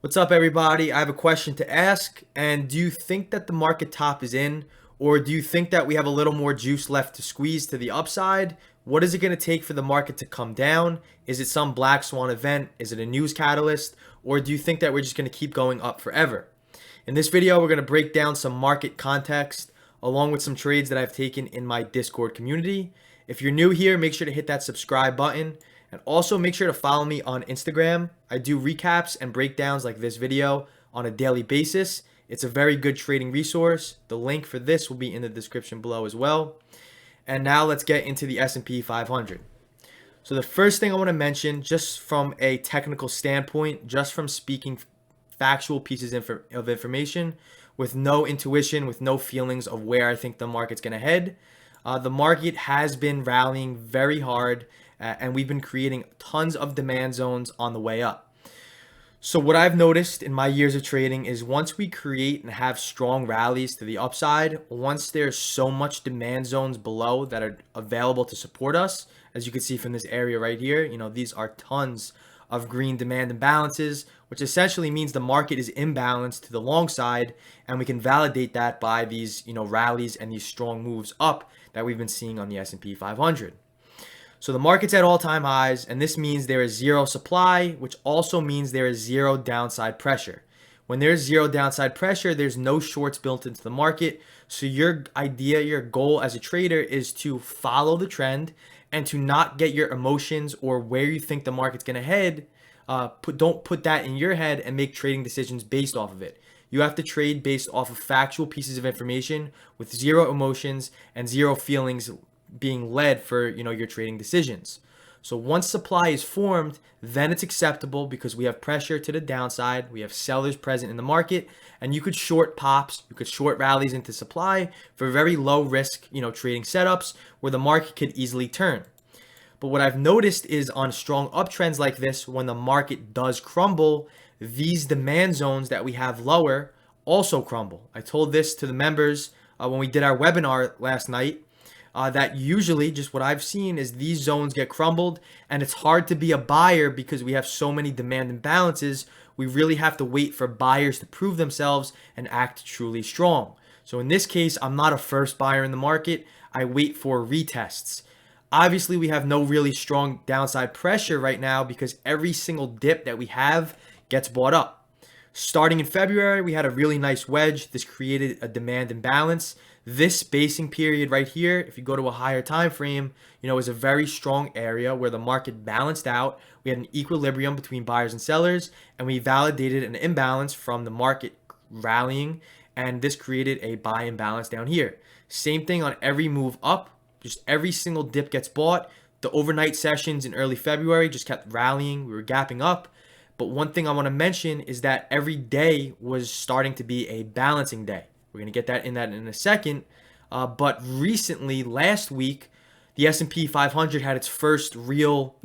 What's up, everybody? I have a question to ask. And do you think that the market top is in, or do you think that we have a little more juice left to squeeze to the upside? What is it going to take for the market to come down? Is it some black swan event? Is it a news catalyst? Or do you think that we're just going to keep going up forever? In this video, we're going to break down some market context along with some trades that I've taken in my Discord community. If you're new here, make sure to hit that subscribe button. And also make sure to follow me on Instagram. I do recaps and breakdowns like this video on a daily basis. It's a very good trading resource. The link for this will be in the description below as well. And now let's get into the S&P 500. So the first thing I want to mention, just from a technical standpoint, just from speaking factual pieces of information with no intuition, with no feelings of where I think the market's going to head, the market has been rallying very hard, and we've been creating tons of demand zones on the way up. So what I've noticed in my years of trading is once we create and have strong rallies to the upside, once there's so much demand zones below that are available to support us, as you can see from this area right here, these are tons of green demand imbalances, which essentially means the market is imbalanced to the long side, and we can validate that by these, rallies and these strong moves up that we've been seeing on the S&P 500. So the market's at all-time highs, and this means there is zero supply, which also means there is zero downside pressure. When there's zero downside pressure, there's no shorts built into the market. So your idea, your goal as a trader is to follow the trend and to not get your emotions or where you think the market's going to head. Don't put that in your head and make trading decisions based off of it. You have to trade based off of factual pieces of information with zero emotions and zero feelings being led for your trading decisions. So once supply is formed, then it's acceptable because we have pressure to the downside, we have sellers present in the market, and you could short pops, you could short rallies into supply for very low risk trading setups where the market could easily turn. But what I've noticed is on strong uptrends like this, when the market does crumble, these demand zones that we have lower also crumble. I told this to the members when we did our webinar last night. That usually just what I've seen is these zones get crumbled, and it's hard to be a buyer because we have so many demand imbalances. We really have to wait for buyers to prove themselves and act truly strong. So in this case, I'm not a first buyer in the market. I wait for retests. Obviously, we have no really strong downside pressure right now because every single dip that we have gets bought up. Starting in February, we had a really nice wedge. This created a demand imbalance. This spacing period right here, if you go to a higher time frame, is a very strong area where the market balanced out. We had an equilibrium between buyers and sellers, and we validated an imbalance from the market rallying, and this created a buy imbalance down here. Same thing on every move up. Just every single dip gets bought. The overnight sessions in early February just kept rallying. We were gapping up. But one thing I want to mention is that every day was starting to be a balancing day. We're going to get that in a second. But recently, last week, the S&P 500 had its first real,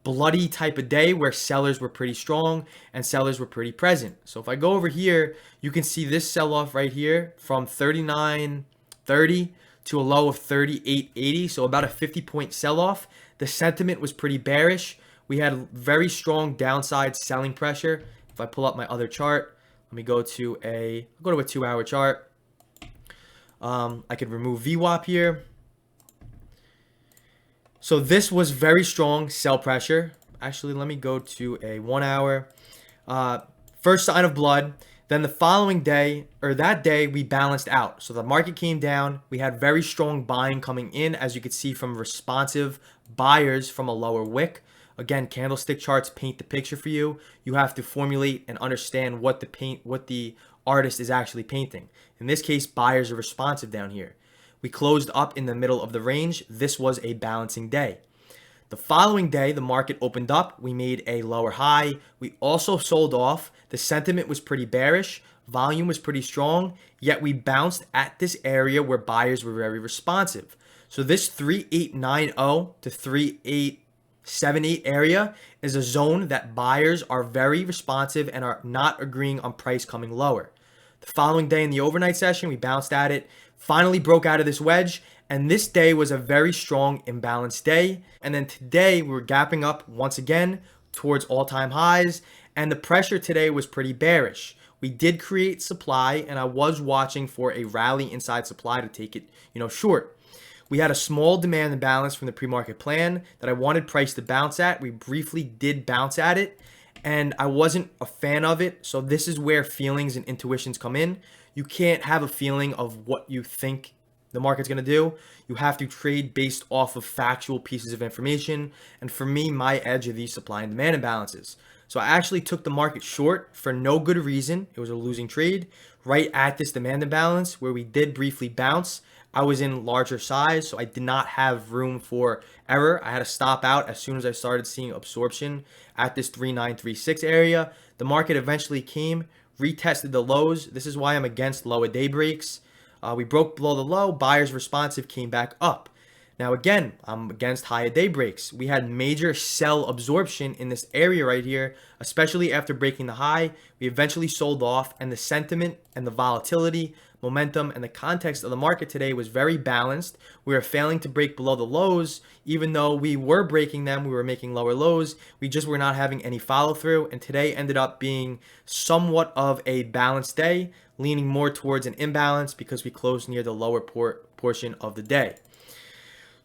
bloody type of day where sellers were pretty strong and sellers were pretty present. So if I go over here, you can see this sell-off right here from 39.30 to a low of 38.80. So about a 50-point sell-off. The sentiment was pretty bearish. We had very strong downside selling pressure. If I pull up my other chart, let me go to a 2-hour chart. I could remove VWAP here. So this was very strong sell pressure. Actually, let me go to a 1 hour. First sign of blood. Then the following day, or that day, we balanced out. So the market came down. We had very strong buying coming in, as you could see from responsive buyers from a lower wick. Again, candlestick charts paint the picture for you. You have to formulate and understand what the artist is actually painting. In this case, buyers are responsive down here. We closed up in the middle of the range. This was a balancing day. The following day, the market opened up. We made a lower high. We also sold off. The sentiment was pretty bearish. Volume was pretty strong, yet we bounced at this area where buyers were very responsive. So this 3890 to 3878 area is a zone that buyers are very responsive and are not agreeing on price coming lower. The following day in the overnight session, we bounced at it, finally broke out of this wedge, and this day was a very strong imbalanced day. And then today we were gapping up once again towards all-time highs, And the pressure today was pretty bearish. We did create supply, and I was watching for a rally inside supply to take it, short. We had a small demand imbalance from the pre-market plan that I wanted price to bounce at. We briefly did bounce at it, and I wasn't a fan of it. So this is where feelings and intuitions come in. You can't have a feeling of what you think the market's going to do. You have to trade based off of factual pieces of information. And for me, my edge are these supply and demand imbalances. So I actually took the market short for no good reason. It was a losing trade right at this demand imbalance where we did briefly bounce. I was in larger size, so I did not have room for error. I had to stop out as soon as I started seeing absorption at this 3936 area. The market eventually came, retested the lows. This is why I'm against lower day breaks. We broke below the low. Buyers responsive came back up. Now again, I'm against higher day breaks. We had major sell absorption in this area right here, especially after breaking the high. We eventually sold off, and the sentiment and the volatility, momentum, and the context of the market today was very balanced. We were failing to break below the lows. Even though we were breaking them, we were making lower lows. We just were not having any follow through, and today ended up being somewhat of a balanced day, leaning more towards an imbalance because we closed near the lower portion of the day.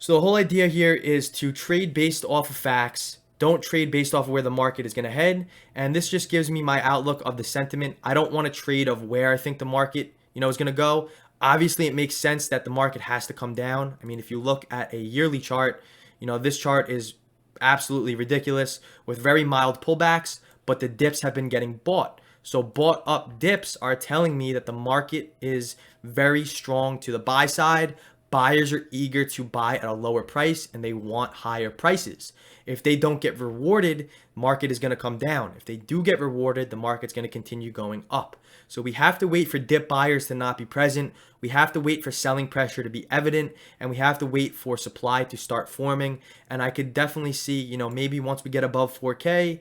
So the whole idea here is to trade based off of facts. Don't trade based off of where the market is going to head. And this just gives me my outlook of the sentiment. I don't want to trade of where I think the market, is going to go. Obviously, it makes sense that the market has to come down. I mean, if you look at a yearly chart, this chart is absolutely ridiculous with very mild pullbacks, but the dips have been getting bought. So bought up dips are telling me that the market is very strong to the buy side. Buyers are eager to buy at a lower price and they want higher prices. If they don't get rewarded, market is going to come down. If they do get rewarded, the market's going to continue going up. So we have to wait for dip buyers to not be present. We have to wait for selling pressure to be evident, and we have to wait for supply to start forming. And I could definitely see, maybe once we get above 4K,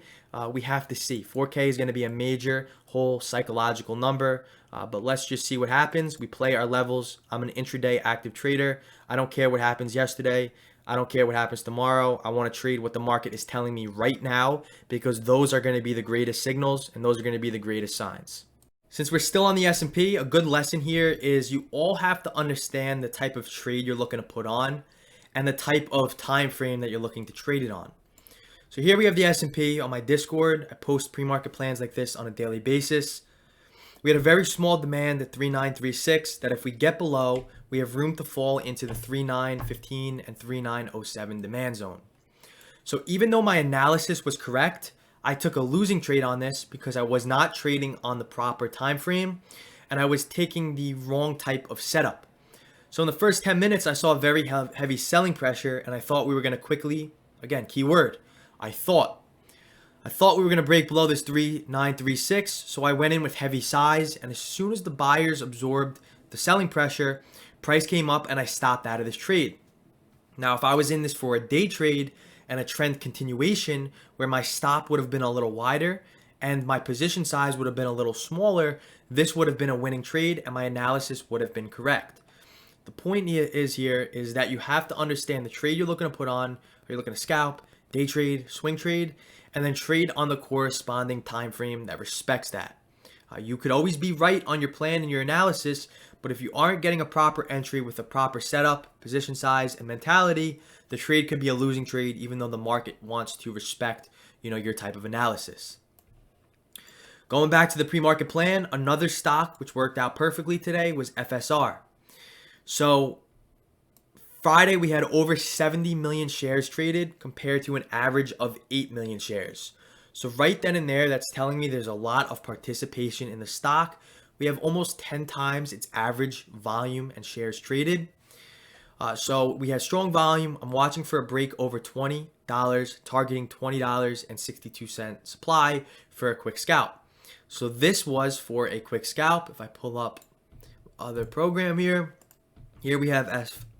we have to see. 4K is going to be a major whole psychological number. But let's just see what happens. We play our levels. I'm an intraday active trader. I don't care what happens yesterday. I don't care what happens tomorrow. I want to trade what the market is telling me right now because those are going to be the greatest signals and those are going to be the greatest signs. Since we're still on the S&P, a good lesson here is you all have to understand the type of trade you're looking to put on and the type of time frame that you're looking to trade it on. So here we have the S&P on my Discord. I post pre-market plans like this on a daily basis. We had a very small demand at 3936 that if we get below, we have room to fall into the 3915 and 3907 demand zone. So even though my analysis was correct, I took a losing trade on this because I was not trading on the proper time frame and I was taking the wrong type of setup. So in the first 10 minutes, I saw very heavy selling pressure and I thought we were going to quickly, again, keyword, I thought we were going to break below this 3936, so I went in with heavy size, and as soon as the buyers absorbed the selling pressure, price came up and I stopped out of this trade. Now, if I was in this for a day trade and a trend continuation where my stop would have been a little wider and my position size would have been a little smaller, this would have been a winning trade and my analysis would have been correct. The point is that you have to understand the trade you're looking to put on, or you're looking to scalp, day trade, swing trade, and then trade on the corresponding time frame that respects that. You could always be right on your plan and your analysis, but if you aren't getting a proper entry with a proper setup, position size, and mentality, the trade could be a losing trade even though the market wants to respect, your type of analysis. Going back to the pre-market plan, another stock which worked out perfectly today was FSR. So Friday, we had over 70 million shares traded compared to an average of 8 million shares. So right then and there, that's telling me there's a lot of participation in the stock. We have almost 10 times its average volume and shares traded. So we had strong volume. I'm watching for a break over $20, targeting $20.62 supply for a quick scalp. So this was for a quick scalp. If I pull up other program here we have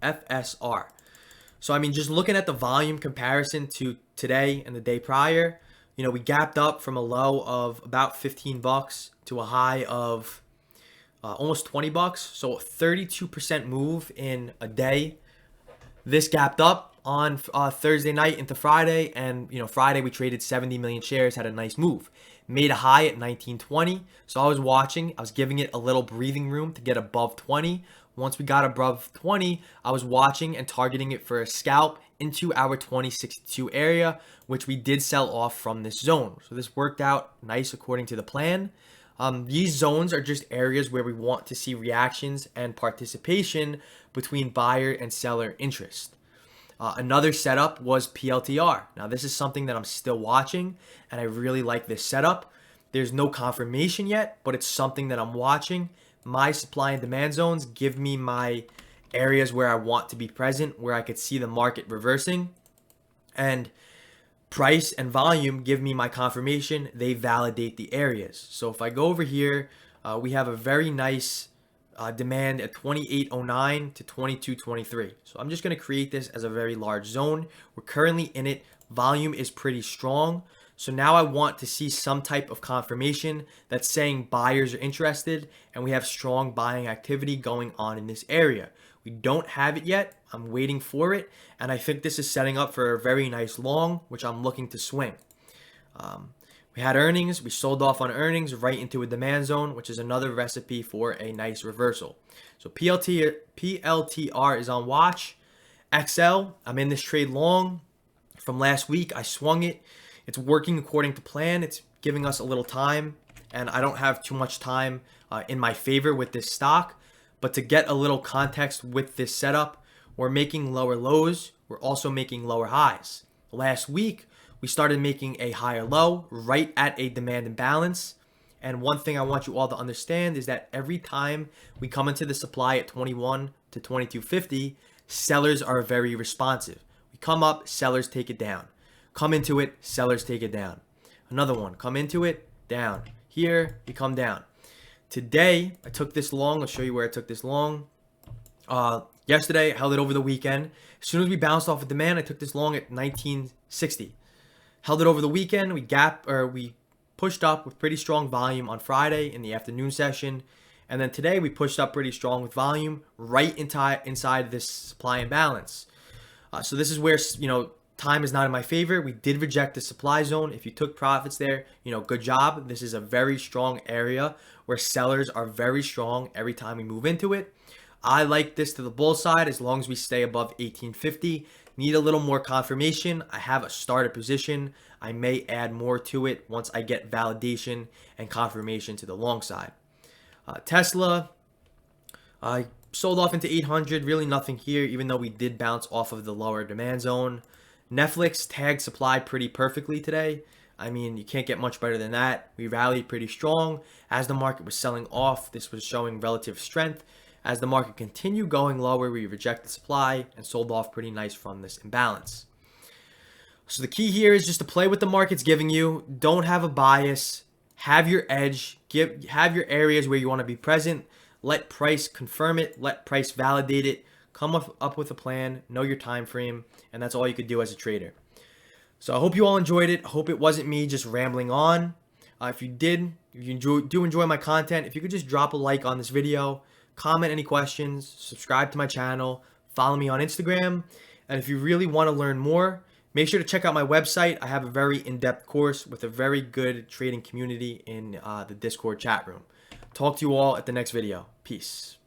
FSR. So, just looking at the volume comparison to today and the day prior, we gapped up from a low of about $15 to a high of almost $20. So a 32% move in a day. This gapped up on Thursday night into Friday. And, Friday we traded 70 million shares, had a nice move. made a high at 1920. So I was watching, I was giving it a little breathing room to get above 20. Once we got above 20, I was watching and targeting it for a scalp into our 2062 area, which we did sell off from this zone. So this worked out nice according to the plan. These zones are just areas where we want to see reactions and participation between buyer and seller interest. Another setup was PLTR. Now this is something that I'm still watching and I really like this setup. There's no confirmation yet, but it's something that I'm watching. My supply and demand zones give me my areas where I want to be present, where I could see the market reversing. And price and volume give me my confirmation. They validate the areas. So if I go over here, we have a very nice demand at 2809 to 2223. So I'm just going to create this as a very large zone. We're currently in it. Volume is pretty strong. So now I want to see some type of confirmation that's saying buyers are interested and we have strong buying activity going on in this area. We don't have it yet. I'm waiting for it. And I think this is setting up for a very nice long, which I'm looking to swing. We had earnings. We sold off on earnings right into a demand zone, which is another recipe for a nice reversal. So PLTR is on watch. XL, I'm in this trade long. From last week, I swung it. It's working according to plan. It's giving us a little time, and I don't have too much time in my favor with this stock. But to get a little context with this setup, we're making lower lows. We're also making lower highs. Last week, we started making a higher low right at a demand imbalance. And one thing I want you all to understand is that every time we come into the supply at 21 to 2250, sellers are very responsive. We come up, sellers take it down. Come into it, sellers take it down. Another one, come into it, down. Here, we come down. Today, I took this long. I'll show you where I took this long. Yesterday, I held it over the weekend. As soon as we bounced off of demand, I took this long at 1960. Held it over the weekend. We pushed up with pretty strong volume on Friday in the afternoon session. And then today, we pushed up pretty strong with volume right inside this supply imbalance. So this is where, time is not in my favor. We did reject the supply zone. If you took profits there, good job. This is a very strong area where sellers are very strong every time we move into it. I like this to the bull side as long as we stay above 1850. Need a little more confirmation. I have a starter position. I may add more to it once I get validation and confirmation to the long side. Tesla, I sold off into 800. Really nothing here, even though we did bounce off of the lower demand zone. Netflix tagged supply pretty perfectly today. I mean, you can't get much better than that. We rallied pretty strong. As the market was selling off, this was showing relative strength. As the market continued going lower, we rejected supply and sold off pretty nice from this imbalance. So the key here is just to play what the market's giving you. Don't have a bias. Have your edge. Have your areas where you want to be present. Let price confirm it. Let price validate it. Come up with a plan. Know your time frame. And that's all you could do as a trader. So I hope you all enjoyed it. I hope it wasn't me just rambling on. If you do enjoy my content, if you could just drop a like on this video, comment any questions, subscribe to my channel, follow me on Instagram. And if you really want to learn more, make sure to check out my website. I have a very in-depth course with a very good trading community in the Discord chat room. Talk to you all at the next video. Peace.